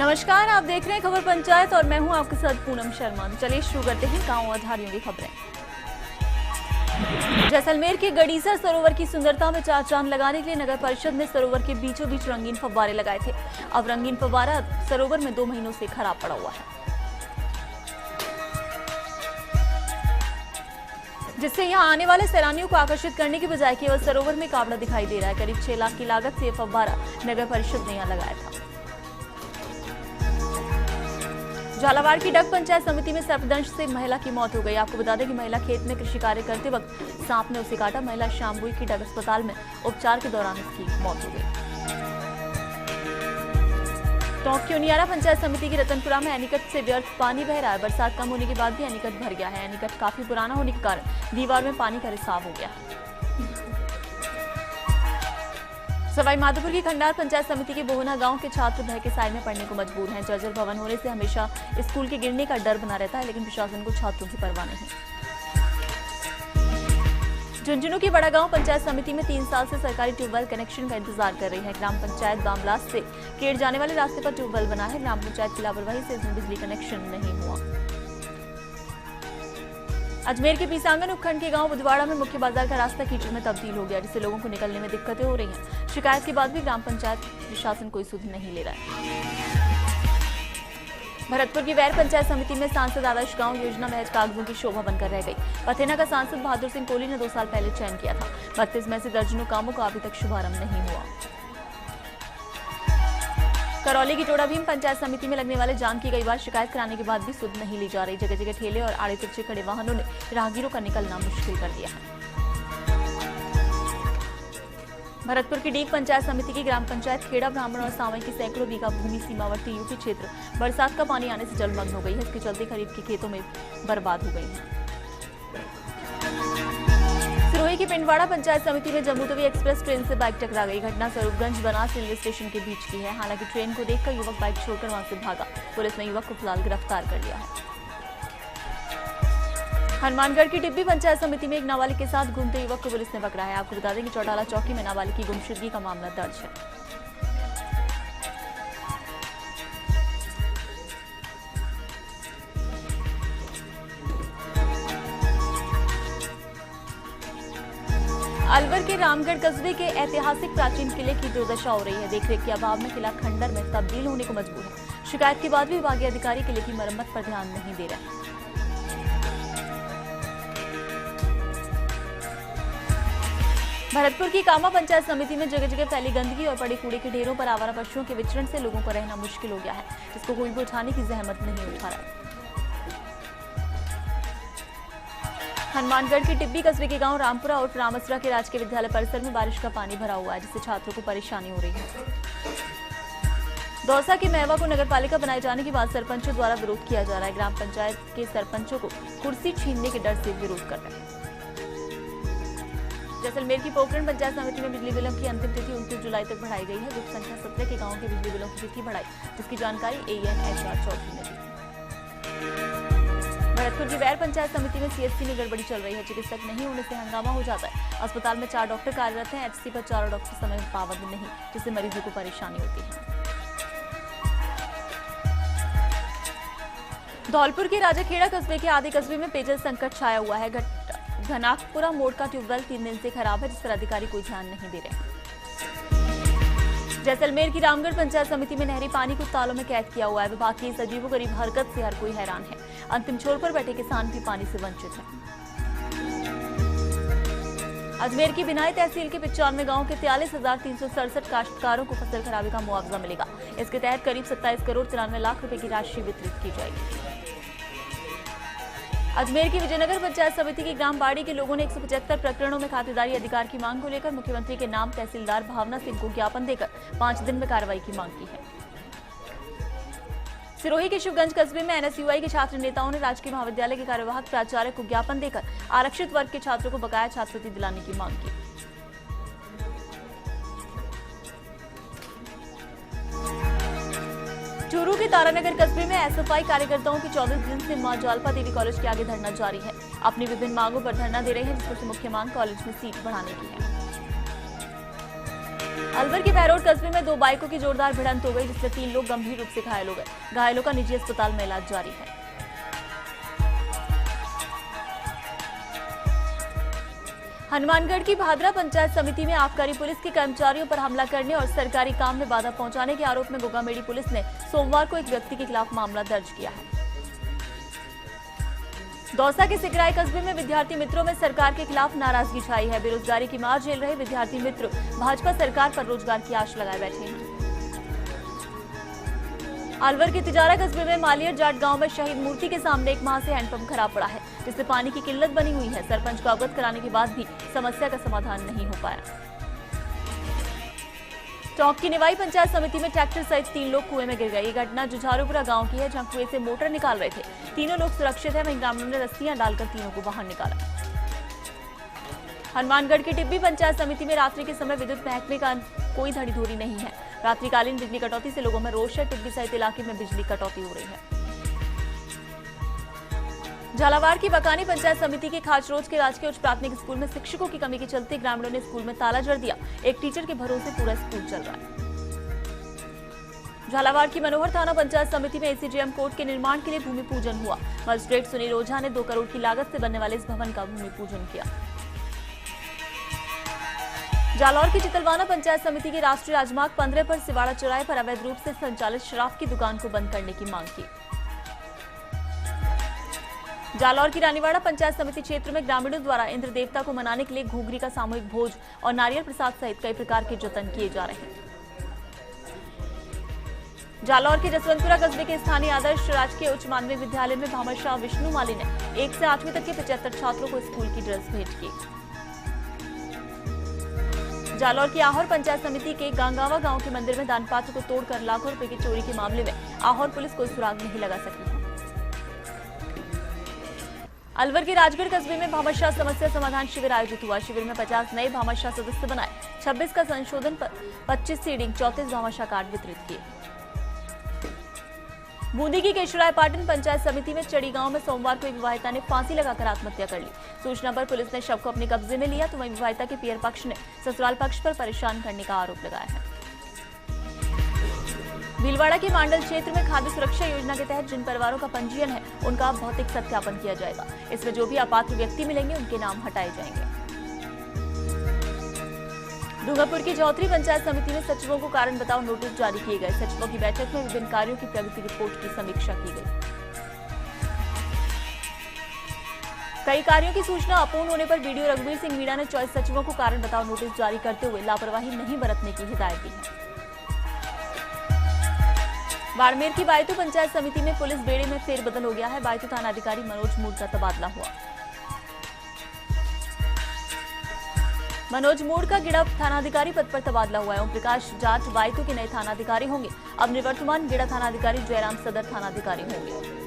नमस्कार, आप देख रहे हैं खबर पंचायत और मैं हूं आपके साथ पूनम शर्मा। चलिए शुरू करते हैं गांव आधारियों की खबरें। जैसलमेर के गड़ीसर सरोवर की सुंदरता में चार चांद लगाने के लिए नगर परिषद ने सरोवर के बीचों बीच रंगीन फव्वारे लगाए थे। अब रंगीन फव्वारा सरोवर में 2 महीनों से खराब पड़ा हुआ है, जिससे यहां आने वाले सैलानियों को आकर्षित करने की बजाय केवल सरोवर में कावड़ा दिखाई दे रहा है। करीब 6 लाख की लागत से यह फव्वारा नगर परिषद ने यहां लगाया था। झालावाड़ की डग पंचायत समिति में सर्पदंश से महिला की मौत हो गई। आपको बता दें कि महिला खेत में कृषि कार्य करते वक्त सांप ने उसे काटा। महिला शामबुई की डग अस्पताल में उपचार के दौरान उसकी मौत हो गई। टोंक की उनियारा पंचायत समिति की रतनपुरा में एनीकट से व्यर्थ पानी बह रहा है। बरसात कम होने के बाद भी एनीकट भर गया है। एनीकट काफी पुराना होने के कारण दीवार में पानी का रिसाव हो गया है। सवाई माधोपुर की खंडार पंचायत समिति के बोहना गांव के छात्र भय के साए में पढ़ने को मजबूर हैं। जर्जर भवन होने से हमेशा स्कूल के गिरने का डर बना रहता है, लेकिन प्रशासन को छात्रों की परवाह नहीं। झुंझुनू की बड़ा गांव पंचायत समिति में 3 साल से सरकारी ट्यूबवेल कनेक्शन का इंतजार कर रही है। ग्राम पंचायत बामलास से केड़ जाने वाले रास्ते पर ट्यूबवेल बना है। ग्राम पंचायत की लापरवाही से इसमें बिजली कनेक्शन नहीं हुआ। अजमेर के पीसांगन उपखंड के गांव बुधवाड़ा में मुख्य बाजार का रास्ता कीचड़ में तब्दील हो गया, जिससे लोगों को निकलने में दिक्कतें हो रही हैं। शिकायत के बाद भी ग्राम पंचायत प्रशासन कोई सुध नहीं ले रहा है। भरतपुर की वैर पंचायत समिति में सांसद आदर्श गांव योजना महज कागजों की शोभा बनकर रह गई। पथेना का सांसद बहादुर सिंह कोहली ने 2 साल पहले चयन किया था। 32 में से दर्जनों कामों का अभी तक शुभारंभ नहीं हुआ। करौली की टोड़ा भीम पंचायत समिति में लगने वाले जाम की कई बार शिकायत कराने के बाद भी सुध नहीं ली जा रही। जगह जगह ठेले और आड़े तिरछे खड़े वाहनों ने राहगीरों का निकलना मुश्किल कर दिया है। भरतपुर की डीग पंचायत समिति की ग्राम पंचायत खेड़ा ब्राह्मण और सावई की सैकड़ों बीघा भूमि सीमावर्ती यूपी क्षेत्र बरसात का पानी आने से जलमग्न हो गई है। इसके चलते खरीफ के खेतों में बर्बाद हो गई है। सिरोही की पिंडवाड़ा पंचायत समिति में जम्मू तवी एक्सप्रेस ट्रेन से बाइक टकरा गई। घटना स्वरूपगंज बनास रेलवे स्टेशन के बीच की है। हालांकि ट्रेन को देखकर युवक बाइक छोड़कर वहां से भागा। पुलिस ने युवक को फिलहाल गिरफ्तार कर लिया है। हनुमानगढ़ की टिब्बी पंचायत समिति में एक नाबालिग के साथ घूमते युवक को पुलिस ने पकड़ा है। आपको बता दें कि चौटाला चौकी में नाबालिग की गुमशुदगी का मामला दर्ज है। अलवर के रामगढ़ कस्बे के ऐतिहासिक प्राचीन किले की दुर्दशा हो रही है। देखरेख के अभाव में किला खंडर में तब्दील होने को मजबूर है। शिकायत के बाद भी विभागीय अधिकारी किले की मरम्मत पर ध्यान नहीं दे रहे। भरतपुर की कामा पंचायत समिति में जगह जगह फैली गंदगी और पड़े कूड़े के ढेरों पर आवारा पशुओं के विचरण से लोगों को रहना मुश्किल हो गया है। इसको कोई भी उठाने की जहमत नहीं उठा रहा है। हनुमानगढ़ के टिब्बी कस्बे के गांव रामपुरा और रामसरा के राजकीय विद्यालय परिसर में बारिश का पानी भरा हुआ है, जिससे छात्रों को परेशानी हो रही है। दौसा के मेवा को नगरपालिका बनाए जाने के बाद सरपंचों द्वारा विरोध किया जा रहा है। ग्राम पंचायत के सरपंचों को कुर्सी छीनने के डर से विरोध कर रहे हैं। जैसलमेर की पोखरण पंचायत समिति में बिजली बिलों की अंतिम तिथि 29 जुलाई तक बढ़ाई गई है। ग्रुप संख्या 17 के गांवों के बिजली बिलों की तिथि बढ़ाई, जिसकी जानकारी ANHR चौधरी ने दी। भरतपुर की वैर पंचायत समिति में CHC में गड़बड़ी चल रही है। चिकित्सक नहीं होने से हंगामा हो जाता है। अस्पताल में 4 डॉक्टर कार्यरत हैं। HC पर 4 डॉक्टर समय में पाबंद नहीं, जिससे मरीजों को परेशानी होती है। धौलपुर के राजाखेड़ा कस्बे के आधे कस्बे में पेयजल संकट छाया हुआ है। घनाकपुरा मोड़ का ट्यूबवेल 3 दिन से खराब है, जिस पर अधिकारी कोई ध्यान नहीं दे रहे। जैसलमेर की रामगढ़ पंचायत समिति में नहरी पानी को तालों में कैद किया हुआ है। विभाग की इस अजीबो गरीब हरकत से हर कोई हैरान है। अंतिम छोर पर बैठे किसान भी पानी से वंचित हैं। अजमेर की बिनाई तहसील के 95 गांव के 43,367 काश्तकारों को फसल खराबे का मुआवजा मिलेगा। इसके तहत करीब 27 करोड़ 93 लाख रुपए की राशि वितरित की जाएगी। अजमेर की विजयनगर पंचायत समिति की ग्राम बाड़ी के लोगों ने 175 प्रकरणों में खातेदारी अधिकार की मांग को लेकर मुख्यमंत्री के नाम तहसीलदार भावना सिंह को ज्ञापन देकर 5 दिन में कार्रवाई की मांग की है। सिरोही के शिवगंज कस्बे में NSUI के छात्र नेताओं ने राजकीय महाविद्यालय के कार्यवाहक प्राचार्य को ज्ञापन देकर आरक्षित वर्ग के छात्रों को बकाया छात्रवृत्ति दिलाने की मांग की। चूरू के तारानगर कस्बे में SFI कार्यकर्ताओं की 24 दिन से मां ज्वाल्पा देवी कॉलेज के आगे धरना जारी है। अपनी विभिन्न मांगों पर धरना दे रहे हैं, जिसमें से मुख्य मांग कॉलेज में सीट बढ़ाने की है। अलवर के बहरोड कस्बे में दो बाइकों की जोरदार भिड़ंत हो गई, जिससे 3 लोग गंभीर रूप से घायल हो गए। घायलों का निजी अस्पताल में इलाज जारी है। हनुमानगढ़ की भादरा पंचायत समिति में आबकारी पुलिस के कर्मचारियों पर हमला करने और सरकारी काम में बाधा पहुंचाने के आरोप में गोगामेड़ी पुलिस ने सोमवार को एक व्यक्ति के खिलाफ मामला दर्ज किया है। दौसा के सिकराई कस्बे में विद्यार्थी मित्रों में सरकार के खिलाफ नाराजगी छाई है। बेरोजगारी की मार झेल रहे विद्यार्थी मित्र भाजपा सरकार पर रोजगार की आश लगाए बैठे हैं। अलवर के तिजारा कस्बे में मालियर जाट गांव में शहीद मूर्ति के सामने एक माह से हैंडपंप खराब पड़ा है, जिससे पानी की किल्लत बनी हुई है। सरपंच को अवगत कराने के बाद भी समस्या का समाधान नहीं हो पाया। टोंक की निवाई पंचायत समिति में ट्रैक्टर सहित 3 लोग कुएं में गिर गए। ये घटना जुझारूपुरा गांव की है, जहां कुएं से मोटर निकाल रहे थे। तीनों लोग सुरक्षित हैं, वहीं ग्रामीणों ने रस्सियां डालकर तीनों को बाहर निकाला। हनुमानगढ़ की टिब्बी पंचायत समिति में रात्रि के समय विद्युत महकमे का कोई धड़ीधोरी नहीं है। रात्रिकालीन बिजली कटौती से लोगों में रोष है। टिब्बी सहित इलाके में बिजली कटौती हो रही है। झालावाड़ की बकानी पंचायत समिति के खाचरोज के राजकीय उच्च प्राथमिक स्कूल में शिक्षकों की कमी के चलते ग्रामीणों ने स्कूल में ताला जड़ दिया। एक टीचर के भरोसे पूरा स्कूल चल रहा है। झालावाड़ की मनोहर थाना पंचायत समिति में एसीजेएम कोर्ट के निर्माण के लिए भूमि पूजन हुआ। मजिस्ट्रेट सुनील ओझा ने 2 करोड़ की लागत से बनने वाले इस भवन का भूमि पूजन किया। जालौर की चितलवाना पंचायत समिति के राष्ट्रीय राजमार्ग 15 पर सिवाड़ा चौराहे पर अवैध रूप से संचालित शराब की दुकान को बंद करने की मांग की। जालौर की रानीवाड़ा पंचायत समिति क्षेत्र में ग्रामीणों द्वारा इंद्र देवता को मनाने के लिए घूघरी का सामूहिक भोज और नारियल प्रसाद सहित कई प्रकार के जतन किए जा रहे हैं। जालौर के जसवंतपुरा कस्बे के स्थानीय आदर्श राजकीय उच्च माध्यमिक विद्यालय में भामाशाह विष्णु माली ने 1 से 8वीं तक के 75 छात्रों को स्कूल की ड्रेस भेंट की। जालौर की आहोर पंचायत समिति के गांगावा गांव के मंदिर में दान पात्र को तोड़कर लाखों रुपए की चोरी के मामले में आहोर पुलिस कोई सुराग नहीं लगा सकी है। अलवर के राजगढ़ कस्बे में भामाशाह समस्या समाधान शिविर आयोजित हुआ। शिविर में 50 नए भामाशाह सदस्य बनाए, 26 का संशोधन, 25 सीडिंग, 34 भामाशाह कार्ड वितरित किए। बूंदी की केशवराय पाटन पंचायत समिति में चड़ी गांव में सोमवार को एक विवाहिता ने फांसी लगाकर आत्महत्या कर ली। सूचना पर पुलिस ने शव को अपने कब्जे में लिया, तो वहीं विवाहिता के पियर पक्ष ने ससुराल पक्ष पर परेशान करने का आरोप लगाया है। भीलवाड़ा के मांडल क्षेत्र में खाद्य सुरक्षा योजना के तहत जिन परिवारों का पंजीयन है, उनका भौतिक सत्यापन किया जाएगा। इसमें जो भी अपात्र व्यक्ति मिलेंगे, उनके नाम हटाए जाएंगे। डूंगरपुर की चौथरी पंचायत समिति में सचिवों को कारण बताओ नोटिस जारी किए गए। सचिवों की बैठक में विभिन्न कार्यों की प्रगति रिपोर्ट की समीक्षा की गई। कई कार्यों की सूचना अपूर्ण होने पर बीडीओ रघुवीर सिंह मीणा ने 24 सचिवों को कारण बताओ नोटिस जारी करते हुए लापरवाही नहीं बरतने की हिदायत दी है। बाड़मेर की बायतू पंचायत समिति में पुलिस बेड़े में फेरबदल हो गया है। बायतू थानाधिकारी मनोज मूड का तबादला हुआ। मनोज मूड का गिड़ा थानाधिकारी पद पर तबादला हुआ है। ओम प्रकाश जाट बायतू के नए थानाधिकारी होंगे। अब निवर्तमान गिड़ा थानाधिकारी जयराम सदर थानाधिकारी होंगे।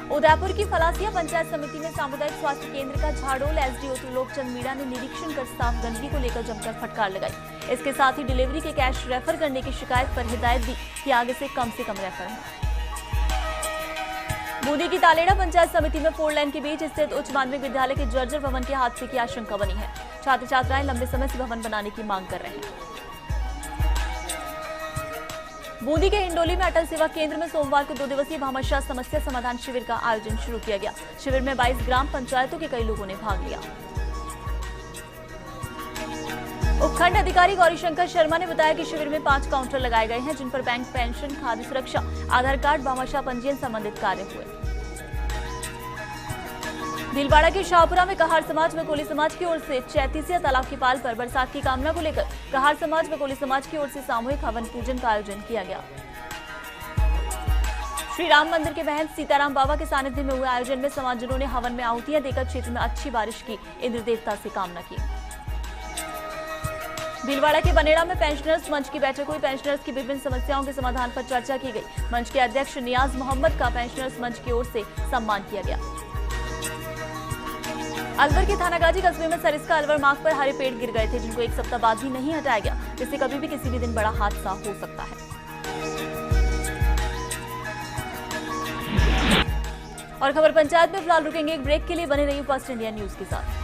उदयपुर की फलासिया पंचायत समिति में सामुदायिक स्वास्थ्य केंद्र का झाड़ोल एसडीओ त्रिलोकचंद मीणा ने निरीक्षण कर स्टाफ गंदगी को लेकर जमकर फटकार लगाई। इसके साथ ही डिलीवरी के कैश रेफर करने की शिकायत पर हिदायत दी कि आगे से कम रेफर हो। बूंदी की तालेड़ा पंचायत समिति में 4 लेन के बीच स्थित उच्च माध्यमिक विद्यालय के जर्जर भवन के हादसे की आशंका बनी है। छात्र छात्राएं लंबे समय से भवन बनाने की मांग कर रहे हैं। बूंदी के हिंडोली में अटल सेवा केंद्र में सोमवार को 2 दिवसीय भामाशाह समस्या समाधान शिविर का आयोजन शुरू किया गया। शिविर में 22 ग्राम पंचायतों के कई लोगों ने भाग लिया। उपखंड अधिकारी गौरीशंकर शर्मा ने बताया कि शिविर में 5 काउंटर लगाए गए हैं, जिन पर बैंक, पेंशन, खाद्य सुरक्षा, आधार कार्ड, भामाशाह पंजीयन संबंधित कार्य हुए। भीलवाड़ा के शाहपुरा में कहार समाज व कोली समाज की ओर से चैतीसिया तालाब की पाल पर बरसात की कामना को लेकर कहार समाज व कोली समाज की ओर से सामूहिक हवन पूजन का आयोजन किया गया। श्री राम मंदिर के महंत सीताराम बाबा के सानिध्य में हुए आयोजन में समाजजनों ने हवन में आहुतियां देकर क्षेत्र में अच्छी बारिश की इंद्र देवता से कामना की। भीलवाड़ा के बनेड़ा में पेंशनर्स मंच की बैठक हुई। पेंशनर्स की विभिन्न समस्याओं के समाधान पर चर्चा की गई। मंच के अध्यक्ष नियाज मोहम्मद का पेंशनर्स मंच की ओर से सम्मान किया गया। अलवर के थानागाजी कस्बे में सरिस्का अलवर मार्ग पर हरे पेड़ गिर गए थे, जिनको 1 सप्ताह बाद भी नहीं हटाया गया, जिससे कभी भी किसी भी दिन बड़ा हादसा हो सकता है। और खबर पंचायत में फिलहाल रुकेंगे एक ब्रेक के लिए। बने रहिए फास्ट इंडिया न्यूज के साथ।